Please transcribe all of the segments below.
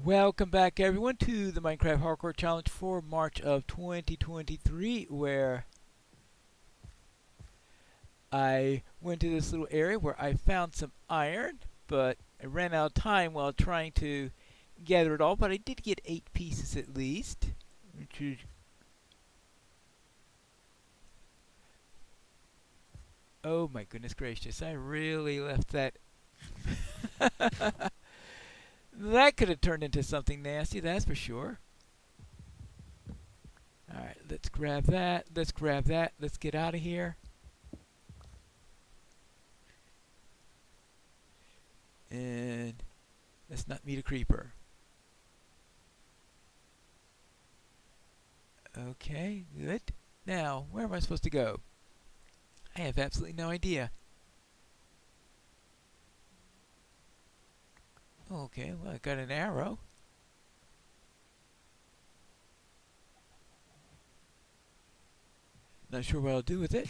Welcome back everyone to the Minecraft Hardcore Challenge for March of 2023, where I went to this little area where I found some iron, but I ran out of time while trying to gather it all, but I did get 8 pieces at least, which is... Oh my goodness gracious, I really left that... That could have turned into something nasty, that's for sure. Alright, let's grab that, let's get out of here. And let's not meet a creeper. Okay, good. Now, where am I supposed to go? I have absolutely no idea. Okay, well, I got an arrow. Not sure what I'll do with it.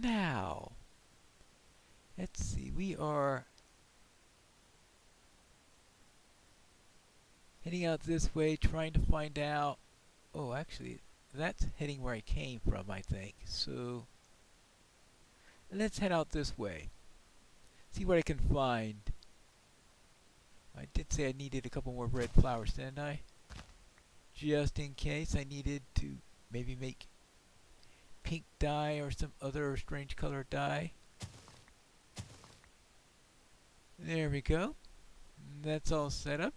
Now, let's see. We are heading out this way, trying to find out... Oh, actually, that's heading where I came from, I think. So, let's head out this way. See what I can find. I did say I needed a couple more red flowers, didn't I? Just in case I needed to maybe make pink dye or some other strange color dye. There we go. That's all set up.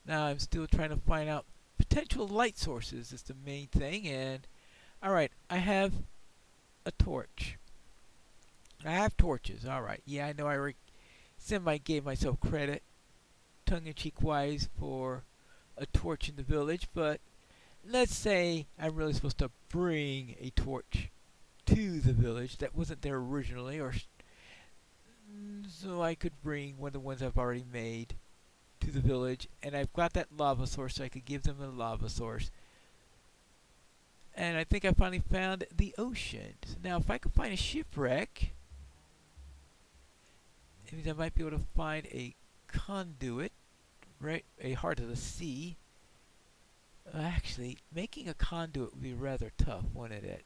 Now I'm still trying to find out potential light sources is the main thing. And alright, I have a torch. I have torches. Alright, yeah, I know I semi gave myself credit, tongue-in-cheek wise, for a torch in the village, but let's say I'm really supposed to bring a torch to the village that wasn't there originally, or so I could bring one of the ones I've already made to the village, and I've got that lava source, so I could give them a lava source. And I think I finally found the ocean. So now if I could find a shipwreck, it means I might be able to find a conduit, right? A heart of the sea. Actually, making a conduit would be rather tough, wouldn't it?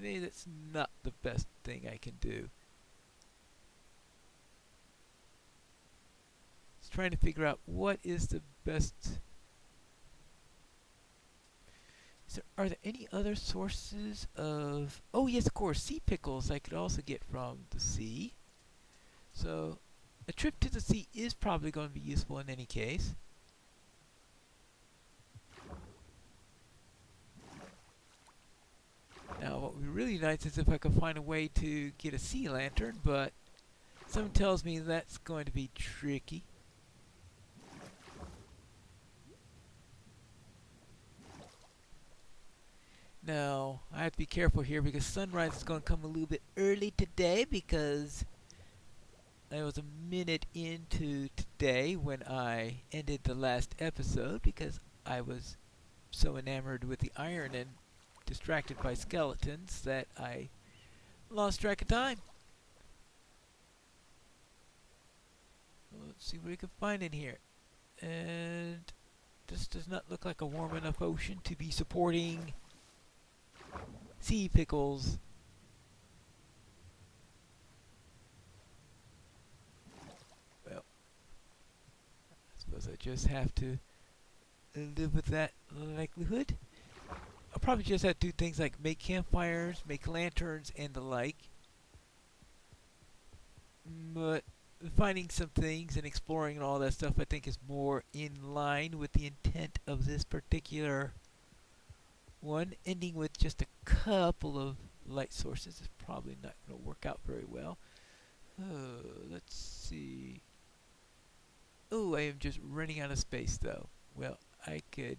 Maybe that's not the best thing I can do. Just trying to figure out what is the best... Are there any other sources of... Oh yes, of course, sea pickles I could also get from the sea. So, a trip to the sea is probably going to be useful in any case. Now, what would be really nice is if I could find a way to get a sea lantern, but something tells me that's going to be tricky. Now, I have to be careful here because sunrise is going to come a little bit early today because I was a minute into today when I ended the last episode because I was so enamored with the iron and distracted by skeletons that I lost track of time. Let's see what we can find in here. And this does not look like a warm enough ocean to be supporting sea pickles. Well, I suppose I just have to live with that likelihood. I'll probably just have to do things like make campfires, make lanterns, and the like. But finding some things and exploring and all that stuff I think is more in line with the intent of this particular one. Ending with just a couple of light sources is probably not going to work out very well. Let's see. Oh, I am just running out of space though. Well, I could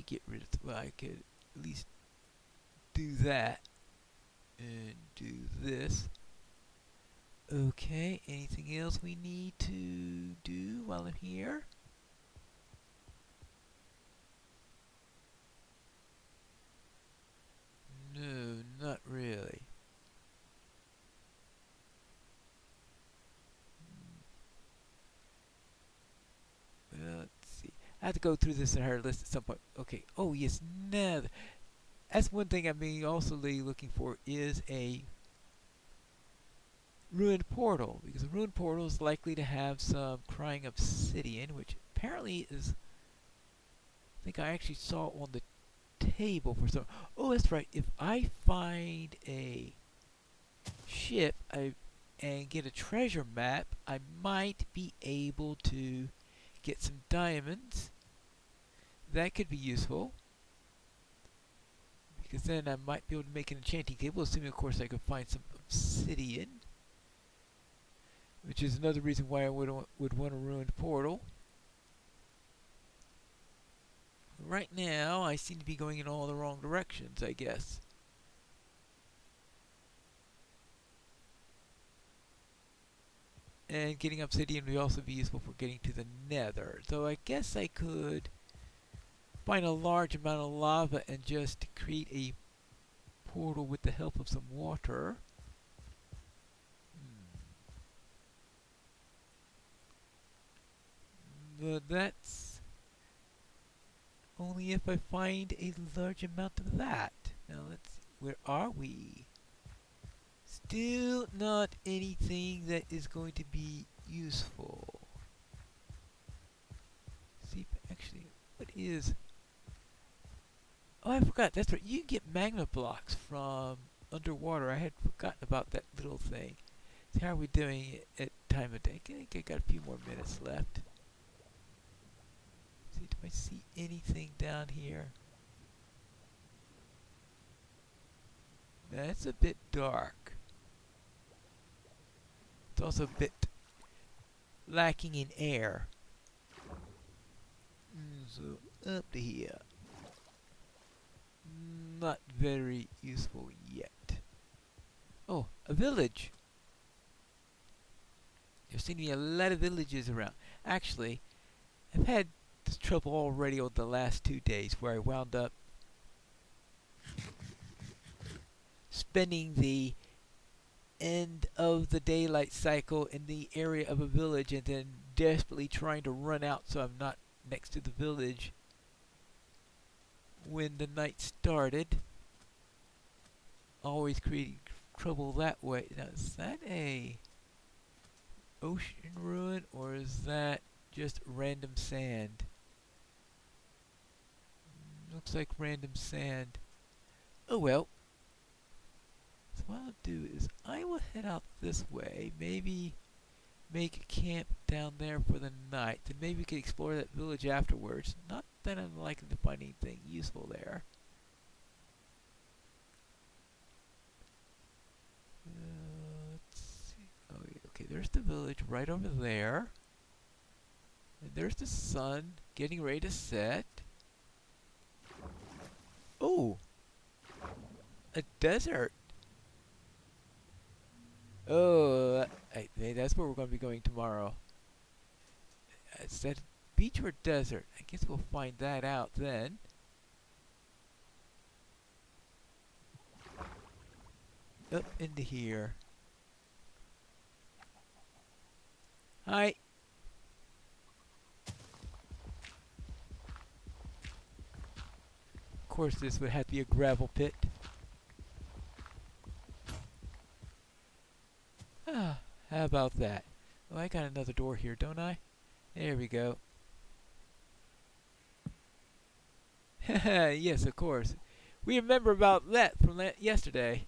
get rid of... Well, I could at least do that. And do this. Okay, anything else we need to do while I'm here? No, not really. have to go through this entire list at some point. Okay. Oh yes, nether. That's one thing I'm also looking for is a ruined portal, because a ruined portal is likely to have some crying obsidian, which apparently is, I think I actually saw on the table for some. Oh, that's right. If I find a ship and get a treasure map, I might be able to get some diamonds. That could be useful, because then I might be able to make an enchanting table, assuming of course I could find some obsidian, which is another reason why I would want a ruined portal. Right now I seem to be going in all the wrong directions, I guess. And getting obsidian would also be useful for getting to the nether. So I guess I could find a large amount of lava and just create a portal with the help of some water. But that's only if I find a large amount of that. Now let's see, where are we? Still not anything that is going to be useful. See, actually, what is... Oh, I forgot. That's right. You can get magma blocks from underwater. I had forgotten about that little thing. So how are we doing at time of day? I think I got a few more minutes left. See, do I see anything down here? That's a bit dark. It's also a bit lacking in air. So up to here. Not very useful yet. Oh, a village. There seem to be a lot of villages around. Actually, I've had this trouble already over the last 2 days where I wound up spending the end of the daylight cycle in the area of a village and then desperately trying to run out so I'm not next to the village when the night started. Always creating trouble that way. Now, is that a ocean ruin or is that just random sand? Looks like random sand. Oh well. So what I'll do is I will head out this way, maybe make a camp down there for the night, then maybe we can explore that village afterwards. Not that I'm likely to find anything useful there. Let's see. Oh, yeah, okay, there's the village right over there. And there's the sun getting ready to set. Oh! A desert! Oh, that's where we're going to be going tomorrow. Is that beach or desert? I guess we'll find that out then. Up into here. Hi. Of course, this would have to be a gravel pit. Ah, how about that? Oh, I got another door here, don't I? There we go. Yes, of course. We remember about that from yesterday.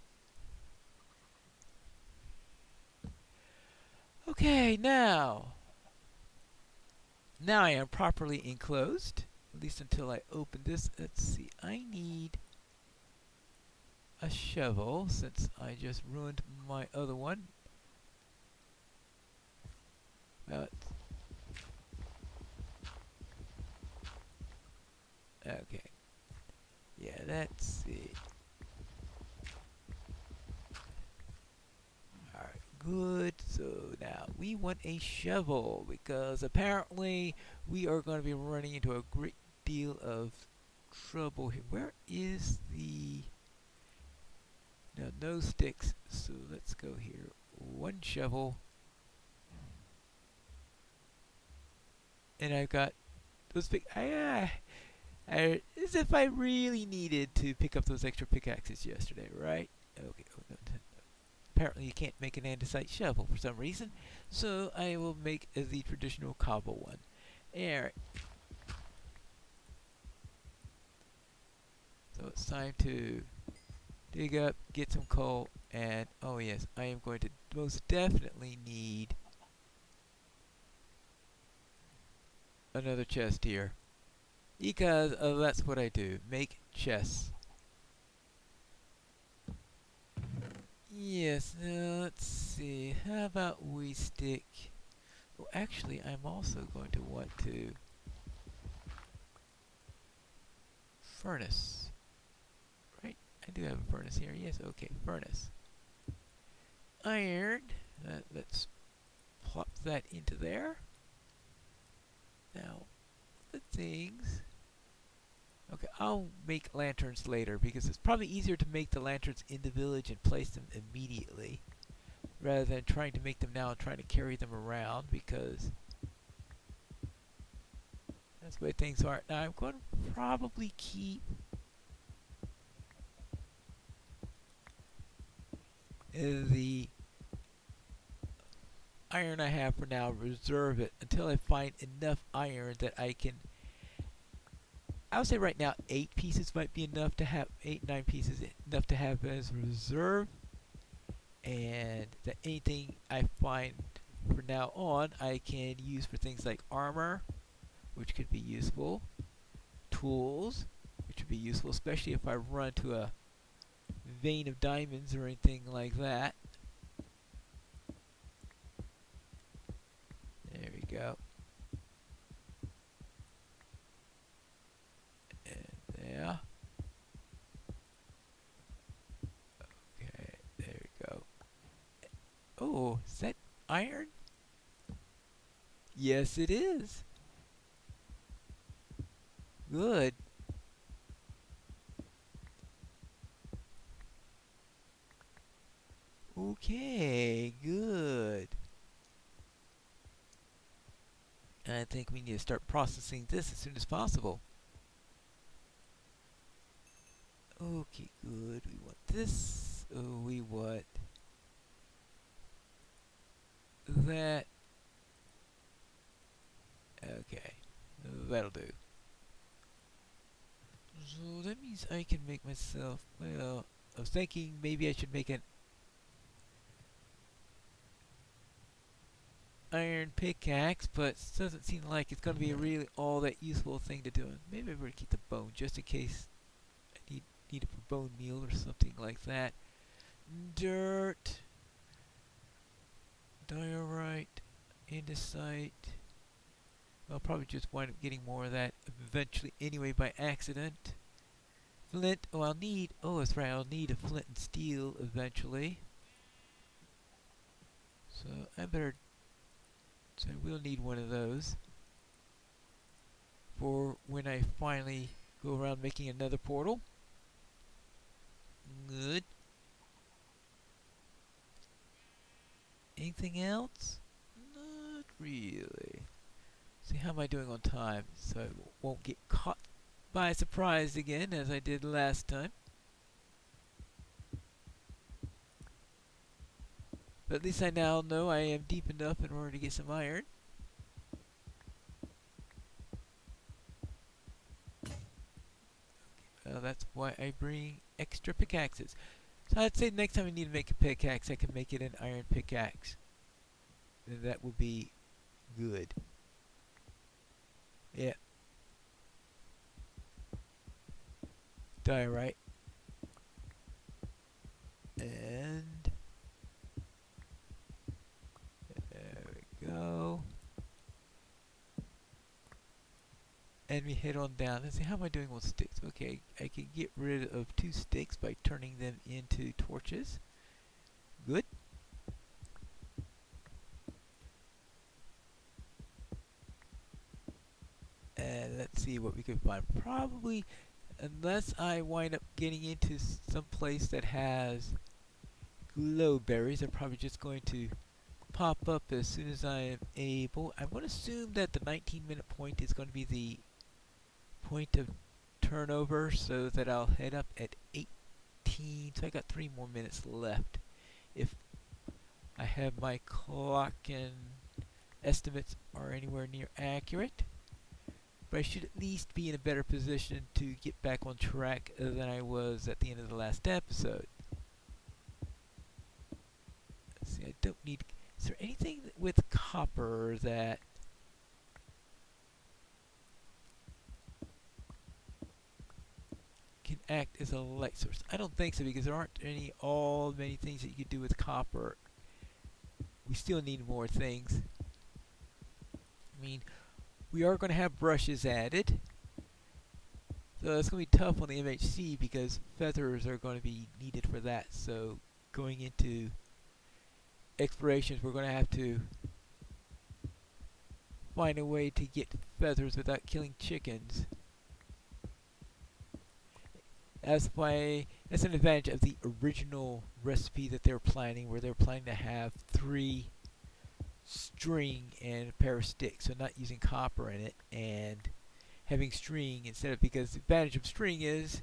Okay, now I am properly enclosed, at least until I open this. Let's see, I need a shovel since I just ruined my other one. Okay. Yeah, let's see. Alright, good. So now we want a shovel because apparently we are going to be running into a great deal of trouble here. Where is the... No, no sticks. So let's go here. One shovel. And I've got those as if I really needed to pick up those extra pickaxes yesterday, right? Okay. Oh, no, no. Apparently, you can't make an andesite shovel for some reason, so I will make the traditional cobble one. Alright. So it's time to dig up, get some coal, and oh yes, I am going to most definitely need another chest here. Because that's what I do, make chests. Yes, now let's see, how about we stick... Well, actually, I'm also going to want to... Furnace. Right? I do have a furnace here, yes, okay, furnace. Iron, let's plop that into there. Now, the things... Okay, I'll make lanterns later because it's probably easier to make the lanterns in the village and place them immediately rather than trying to make them now and trying to carry them around because that's the way things are. Now I'm going to probably keep the iron I have for now, reserve it until I find enough iron that I can... I would say right now 8 pieces might be enough to have, 9 pieces enough to have as reserve, and that anything I find from now on I can use for things like armor, which could be useful, tools, which would be useful, especially if I run to a vein of diamonds or anything like that. There we go. Yeah. Okay, there we go. Oh, is that iron? Yes, it is. Good. Okay, good. And I think we need to start processing this as soon as possible. Okay, good. We want this. Oh, we want that. Okay, that'll do. So that means I can make myself, well, I was thinking maybe I should make an iron pickaxe, but it doesn't seem like it's going to be a really all that useful thing to do. Maybe I better keep the bone just in case I need it for bone meal or something like that. Dirt, diorite, andesite. I'll probably just wind up getting more of that eventually anyway by accident. Flint, oh I'll need, oh that's right, I'll need a flint and steel eventually. So I better, so I will need one of those for when I finally go around making another portal. Good. Anything else? Not really. See, how am I doing on time so I won't get caught by surprise again as I did last time. But at least I now know I am deep enough in order to get some iron. Well, that's why I bring extra pickaxes. So I'd say next time I need to make a pickaxe, I can make it an iron pickaxe. And that will be good. Yeah. Diorite. And there we go. And we head on down. Let's see, how am I doing with sticks? Okay, I can get rid of 2 sticks by turning them into torches. Good. And let's see what we can find. Probably, unless I wind up getting into some place that has glowberries, I'm probably just going to pop up as soon as I am able. I'm going to assume that the 19-minute point is going to be the point of turnover, so that I'll head up at 18. So I got 3 more minutes left if I have my clock and estimates are anywhere near accurate. But I should at least be in a better position to get back on track than I was at the end of the last episode. Let's see, I don't need... Is there anything with copper that... can act as a light source? I don't think so, because there aren't many things that you could do with copper. We still need more things. I mean, we are going to have brushes added. So it's going to be tough on the MHC because feathers are going to be needed for that. So going into explorations, we're going to have to find a way to get feathers without killing chickens. That's an advantage of the original recipe that they're planning, where they're planning to have 3 string and a pair of sticks, so not using copper in it and having string instead of, because the advantage of string is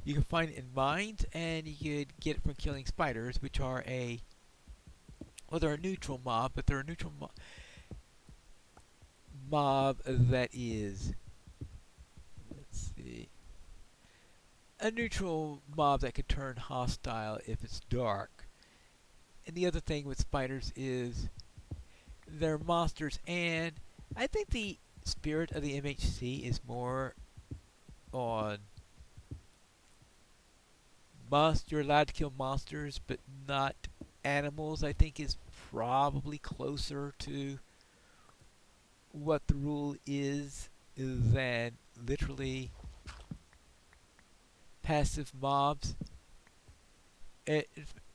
you can find it in mines and you could get it from killing spiders, which are they're a neutral mob, but they're a neutral mob that is, let's see, a neutral mob that could turn hostile if it's dark. And the other thing with spiders is they're monsters, and I think the spirit of the MHC is more on you're allowed to kill monsters but not animals. I think is probably closer to what the rule is than literally passive mobs.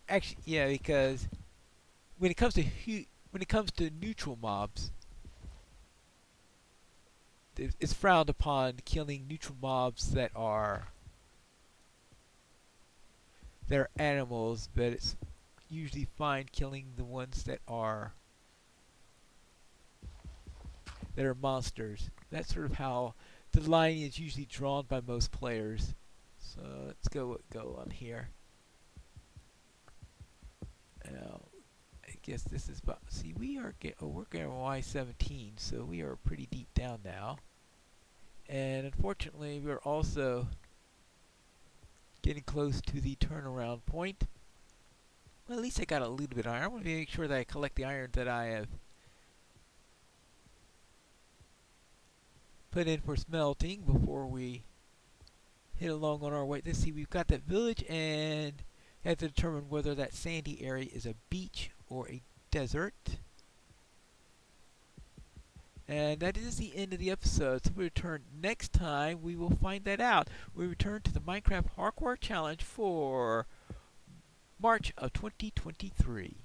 Actually, yeah, because when it comes to neutral mobs, it's frowned upon killing neutral mobs that are animals, but it's usually fine killing the ones that are monsters. That's sort of how the line is usually drawn by most players. So let's go on here. Now, I guess this is about... See, we're getting Y17, so we are pretty deep down now. And unfortunately, we're also getting close to the turnaround point. Well, at least I got a little bit of iron. I want to make sure that I collect the iron that I have put in for smelting before we hit along on our way. Let's see, we've got that village, and have to determine whether that sandy area is a beach or a desert. And that is the end of the episode. So we return next time. We will find that out. We return to the Minecraft Hardcore Challenge for March of 2023.